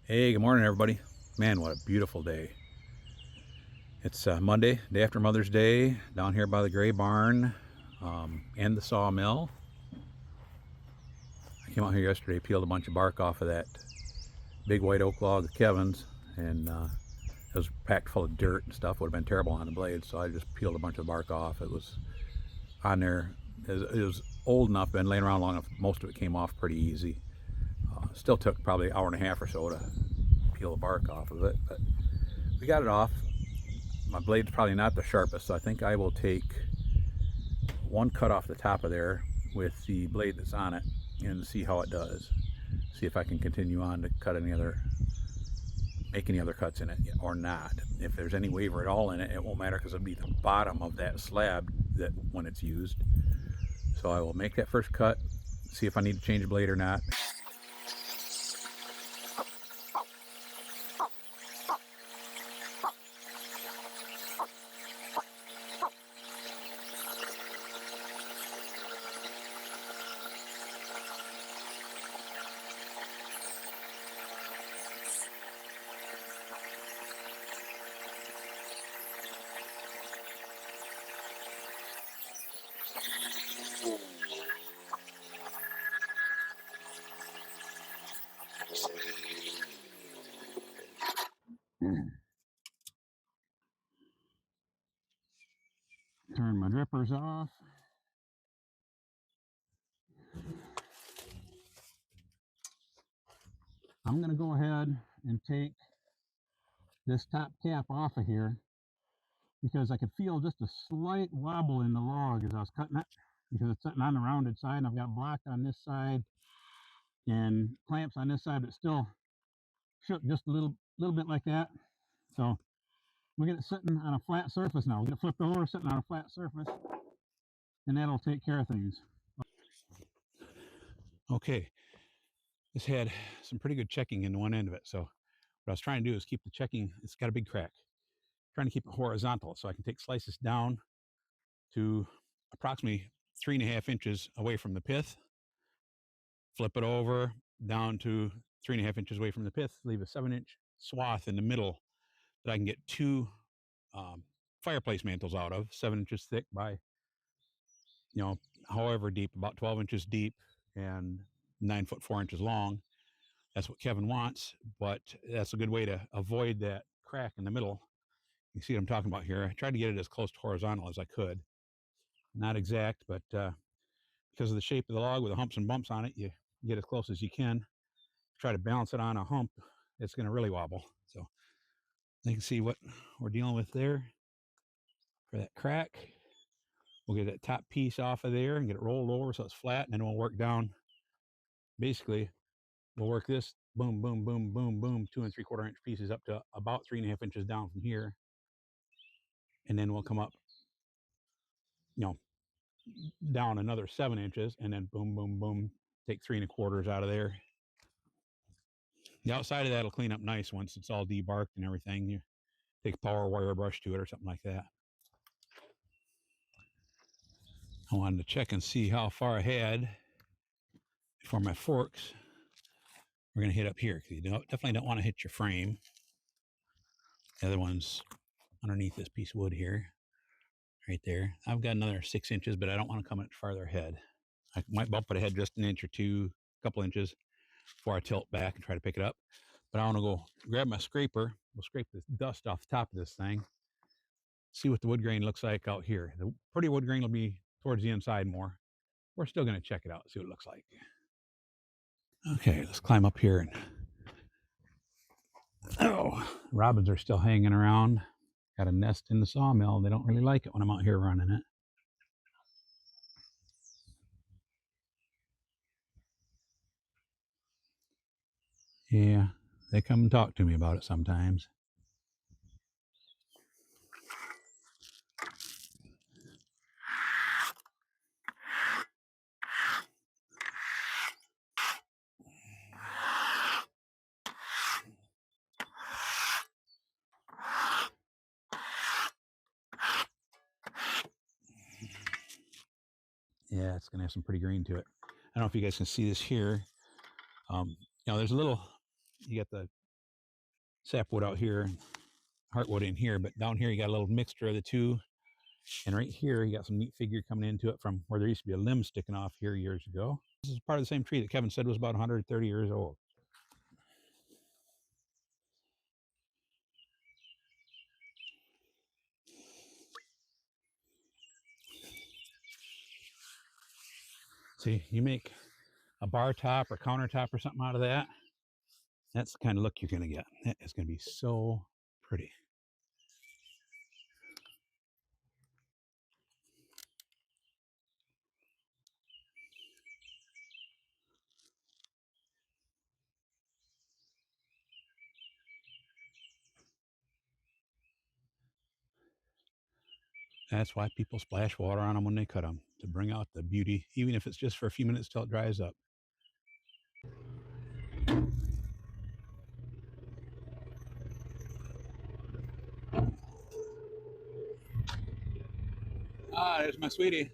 Hey, good morning, everybody. Man, what a beautiful day. It's Monday, day after Mother's Day, down here by the Gray Barn and the Sawmill. I came out here yesterday, peeled a bunch of bark off of that big white oak log of Kevin's, and it was packed full of dirt and stuff. Would have been terrible on the blade, so I just peeled a bunch of bark off. It was on there. It was old enough, been laying around long enough, most of it came off pretty easy. Still took probably an hour and a half or so to peel the bark off of it, but we got it off. My blade's probably not the sharpest, so I think I will take one cut off the top of there with the blade that's on it and see how it does. See if I can continue on to make any other cuts in it or not. If there's any waver at all in it, it won't matter because it'll be the bottom of that slab that when it's used. So I will make that first cut, see if I need to change the blade or not. Turn my drippers off. I'm going to go ahead and take this top cap off of here because I could feel just a slight wobble in the log as I was cutting it because it's sitting on the rounded side and I've got block on this side and clamps on this side, but still shook just a little bit like that. So we'll get it sitting on a flat surface now. We'll get it flipped over, sitting on a flat surface, and that'll take care of things. Okay, this had some pretty good checking in one end of it. So what I was trying to do is keep the checking, it's got a big crack. Trying to keep it horizontal so I can take slices down to approximately 3.5 inches away from the pith, flip it over down to 3.5 inches away from the pith, leave a 7-inch swath in the middle that I can get two fireplace mantles out of, 7 inches thick by, however deep, about 12 inches deep and 9 foot 4 inches long. That's what Kevin wants, but that's a good way to avoid that crack in the middle. You see what I'm talking about here. I tried to get it as close to horizontal as I could. Not exact, but because of the shape of the log with the humps and bumps on it, you get as close as you can. Try to balance it on a hump, it's going to really wobble. So you can see what we're dealing with there for that crack. We'll get that top piece off of there and get it rolled over so it's flat, and then we'll work down. Basically, we'll work this boom, boom, boom, boom, boom, 2 3/4 inch pieces up to about 3.5 inches down from here. And then we'll come up, down another 7 inches, and then boom, boom, boom, take 3 1/4 out of there. The outside of that will clean up nice once it's all debarked and everything. You take a power wire brush to it or something like that. I wanted to check and see how far ahead for my forks. We're going to hit up here because you definitely don't want to hit your frame. The other one's underneath this piece of wood here, right there. I've got another 6 inches, but I don't want to come much farther ahead. I might bump it ahead just an inch or two, a couple inches before I tilt back and try to pick it up. But I want to go grab my scraper. We'll scrape the dust off the top of this thing. See what the wood grain looks like out here. The pretty wood grain will be towards the inside more. We're still going to check it out, see what it looks like. Okay, let's climb up here. Robins are still hanging around. Got a nest in the sawmill. They don't really like it when I'm out here running it. Yeah, they come and talk to me about it sometimes. Yeah, it's going to have some pretty green to it. I don't know if you guys can see this here. There's a little, you got the sapwood out here and heartwood in here, but down here you got a little mixture of the two. And right here you got some neat figure coming into it from where there used to be a limb sticking off here years ago. This is part of the same tree that Kevin said was about 130 years old. See, you make a bar top or countertop or something out of that, that's the kind of look you're going to get. That is going to be so pretty. That's why people splash water on them when they cut them, to bring out the beauty, even if it's just for a few minutes till it dries up. Ah, there's my sweetie.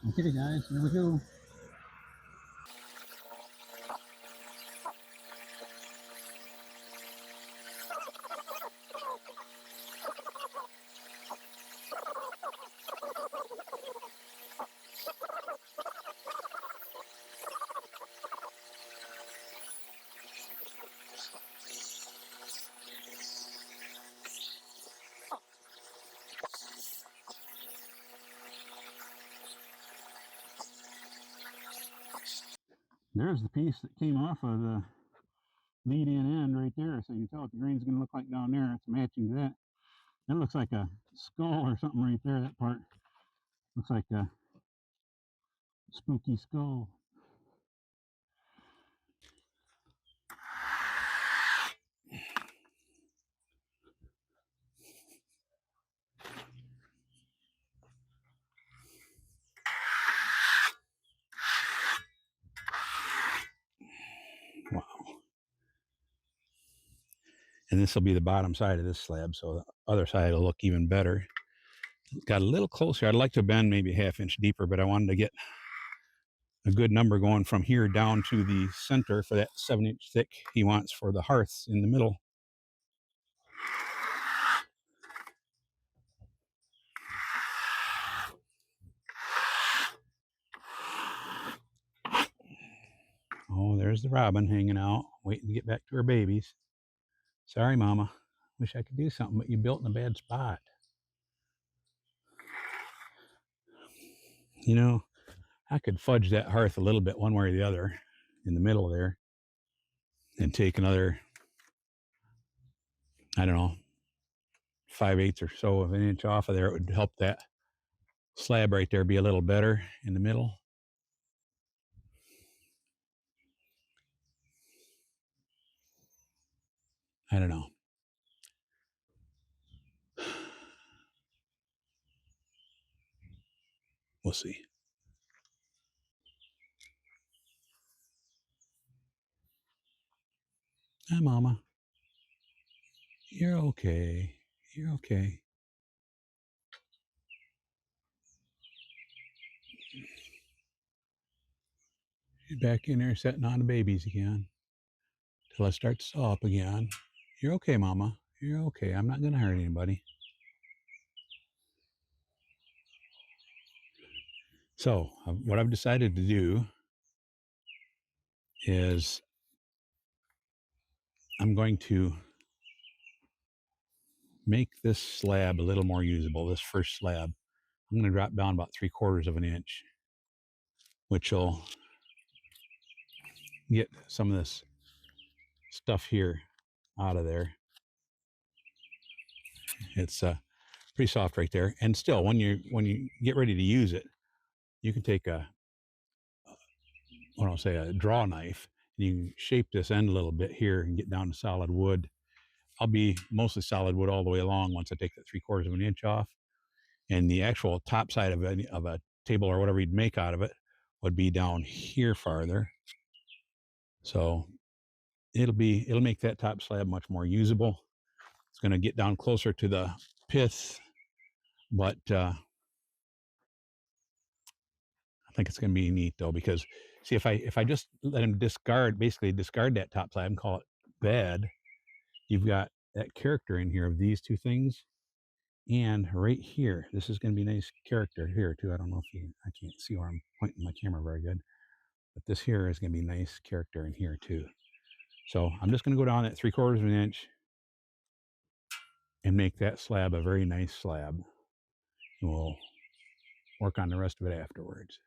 Okay, guys, here we go. There's the piece that came off of the lead in end right there, so you can tell what the grain's going to look like down there. It's matching that. That looks like a skull or something right there. That part looks like a spooky skull. Wow. And this will be the bottom side of this slab, so the other side will look even better. Got a little closer. I'd like to bend maybe a half-inch deeper, but I wanted to get a good number going from here down to the center for that 7-inch thick he wants for the hearths in the middle. Oh, there's the robin hanging out, waiting to get back to her babies. Sorry, Mama. Wish I could do something, but you built in a bad spot. You know, I could fudge that hearth a little bit one way or the other in the middle there and take another, I don't know, 5/8 or so of an inch off of there. It would help that slab right there be a little better in the middle. I don't know. We'll see. Hi, Mama. You're okay. You're okay. You're back in there setting on the babies again till I start to saw up again. You're okay, Mama. You're okay. I'm not going to hurt anybody. So, what I've decided to do is I'm going to make this slab a little more usable, this first slab. I'm going to drop down about 3/4 of an inch, which will get some of this stuff here out of there. It's pretty soft right there. And still, when you get ready to use it, you can take a draw knife, and you can shape this end a little bit here and get down to solid wood. I'll be mostly solid wood all the way along once I take that 3/4 of an inch off. And the actual top side of a table or whatever you'd make out of it would be down here farther. So it'll make that top slab much more usable. It's going to get down closer to the pith, but I think it's going to be neat though, because see, if I just let him discard that top slab and call it bed, you've got that character in here of these two things. And right here, this is going to be a nice character here too. I don't know if I can't see where I'm pointing my camera very good, but this here is going to be a nice character in here too. So I'm just going to go down that 3/4 of an inch and make that slab a very nice slab. And we'll work on the rest of it afterwards.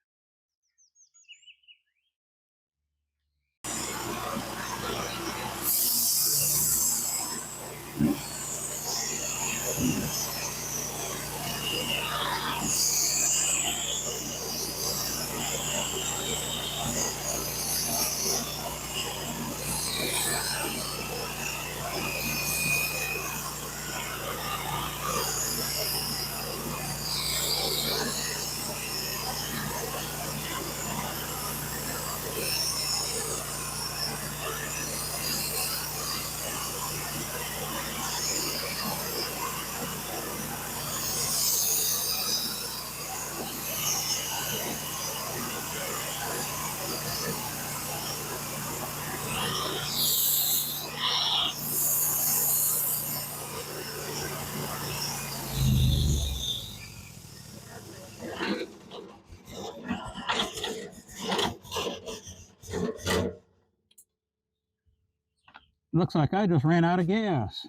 Looks like I just ran out of gas.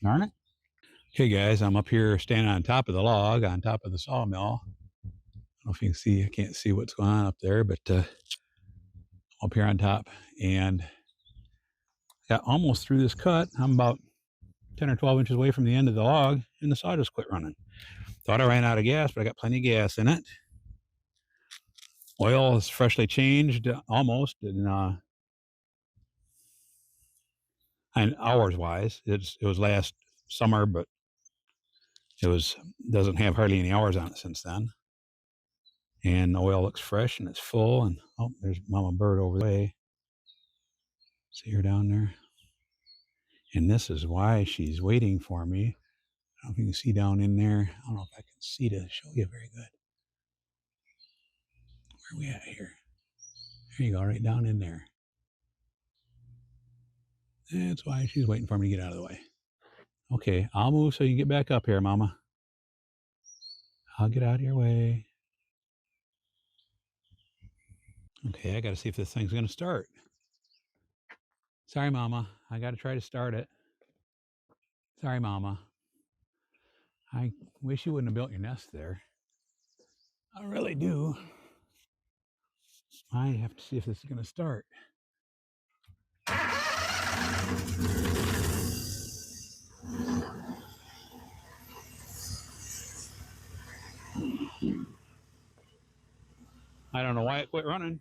Darn it. Okay, guys, I'm up here standing on top of the log, on top of the sawmill. I don't know if you can see, I can't see what's going on up there, but up here on top, and got almost through this cut. I'm about 10 or 12 inches away from the end of the log, and the saw just quit running. Thought I ran out of gas, but I got plenty of gas in it. Oil is freshly changed almost, and hours wise, it was last summer, but it doesn't have hardly any hours on it since then. And the oil looks fresh and it's full. And oh, there's Mama Bird over the way. See her down there. And this is why she's waiting for me. I don't know if you can see down in there. I don't know if I can see to show you very good. Where are we at here? There you go, right down in there. That's why she's waiting for me to get out of the way. Okay, I'll move so you can get back up here, Mama. I'll get out of your way. Okay, I got to see if this thing's going to start. Sorry, Mama. I got to try to start it. Sorry, Mama. I wish you wouldn't have built your nest there. I really do. I have to see if this is going to start. I don't know why it quit running.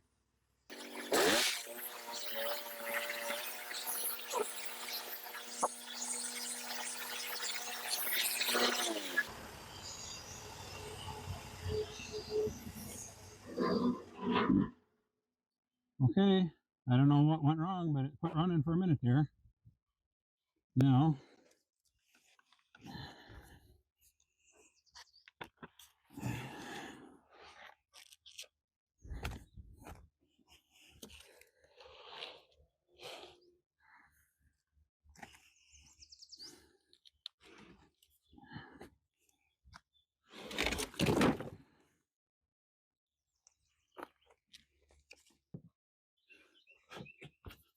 Okay, I don't know what went wrong, but it quit running for a minute there. Now,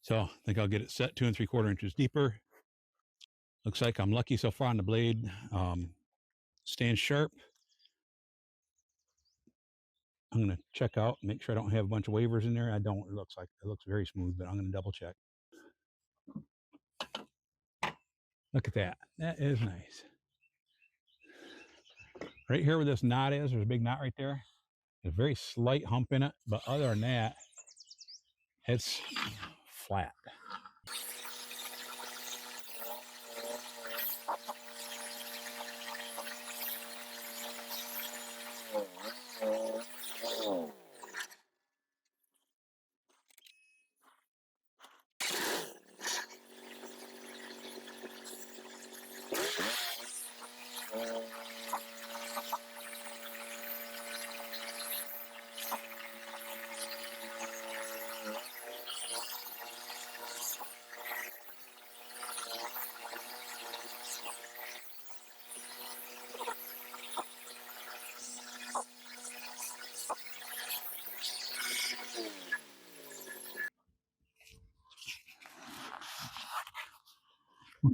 so I think I'll get it set 2 3/4 inches deeper. Looks like I'm lucky so far on the blade. Staying sharp. I'm going to check out, make sure I don't have a bunch of wavers in there. I don't. It looks very smooth, but I'm going to double check. Look at that. That is nice. Right here where this knot is, there's a big knot right there. There's a very slight hump in it, but other than that, it's flat.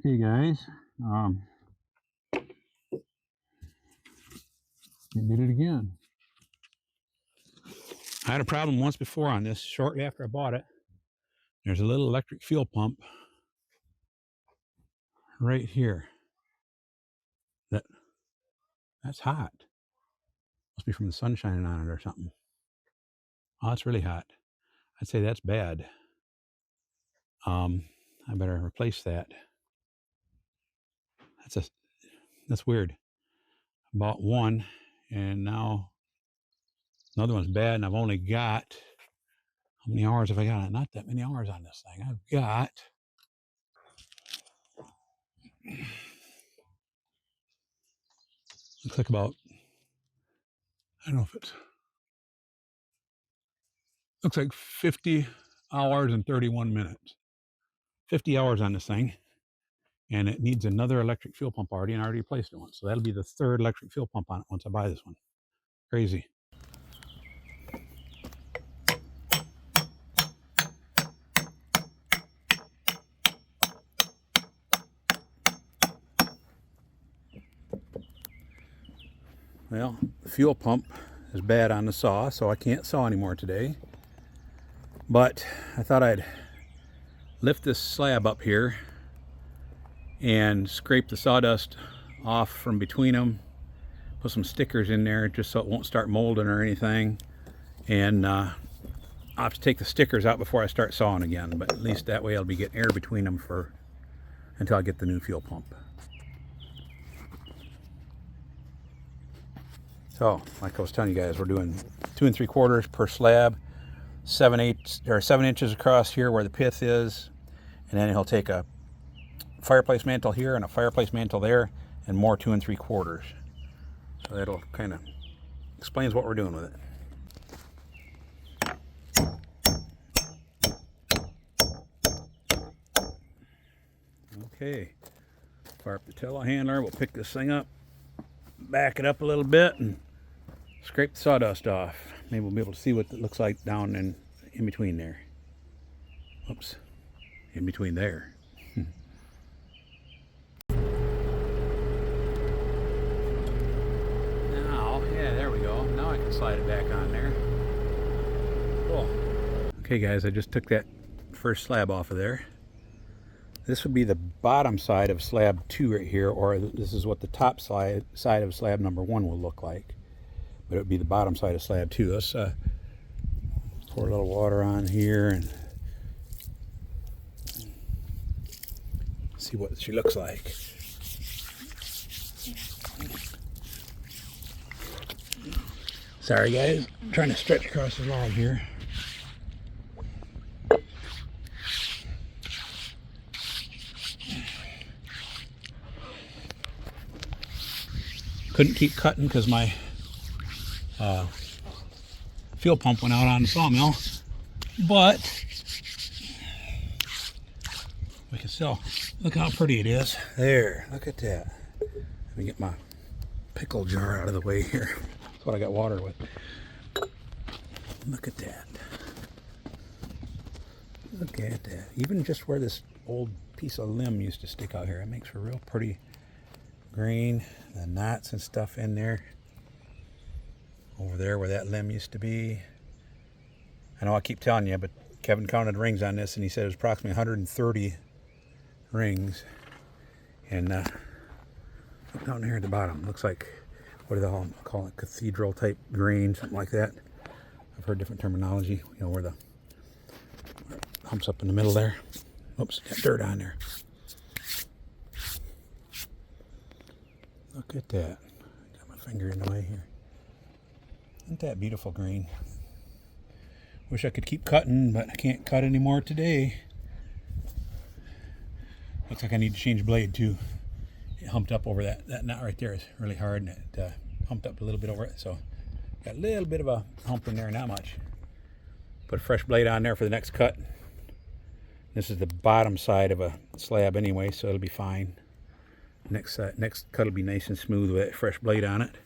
Okay, guys. You did it again. I had a problem once before on this, shortly after I bought it. There's a little electric fuel pump right here. That's hot. Must be from the sun shining on it or something. Oh, it's really hot. I'd say that's bad. I better replace that. That's weird. I bought one, and now another one's bad, and I've only got, how many hours have I got? Not that many hours on this thing. I've got, looks like about, I don't know if it's, looks like 50 hours and 31 minutes. 50 hours on this thing, and it needs another electric fuel pump already, and I already replaced one. So that'll be the third electric fuel pump on it once I buy this one. Crazy. Well, the fuel pump is bad on the saw, so I can't saw anymore today. But I thought I'd lift this slab up here and scrape the sawdust off from between them. Put some stickers in there just so it won't start molding or anything. And I'll have to take the stickers out before I start sawing again. But at least that way I'll be getting air between them until I get the new fuel pump. So, like I was telling you guys, we're doing 2 3/4 per slab, 7 inches across here where the pith is, and then he'll take a fireplace mantle here and a fireplace mantle there, and more 2 3/4. So that'll kind of explains what we're doing with it. Okay, fire up the telehandler. We'll pick this thing up, back it up a little bit, and scrape the sawdust off. Maybe we'll be able to see what it looks like down in between there. Oops, in between there. Now, yeah, there we go. Now I can slide it back on there. Cool. Okay, guys, I just took that first slab off of there. This would be the bottom side of slab 2 right here, or this is what the top side of slab number 1 will look like. But it would be the bottom side of slab 2. Let's pour a little water on here and see what she looks like. Sorry guys, I'm trying to stretch across the log here. Couldn't keep cutting because my fuel pump went out on the sawmill, but we can still look how pretty it is. There, look at that. Let me get my pickle jar out of the way here. That's what I got water with. Look at that. Look at that. Even just where this old piece of limb used to stick out here, it makes for a real pretty green. The knots and stuff in there. Over there where that limb used to be. I know I keep telling you, but Kevin counted rings on this and he said it was approximately 130 rings. And look down here at the bottom. Looks like, what do they all call it? Cathedral type grain, something like that. I've heard different terminology. You know, where it humps up in the middle there. Oops, got dirt on there. Look at that. Got my finger in the way here. Isn't that beautiful green? Wish I could keep cutting, but I can't cut anymore today. Looks like I need to change blade too. It humped up over that knot right there is really hard, and it humped up a little bit over it. So got a little bit of a hump in there, not much. Put a fresh blade on there for the next cut. This is the bottom side of a slab anyway, so it'll be fine. Next cut will be nice and smooth with that fresh blade on it.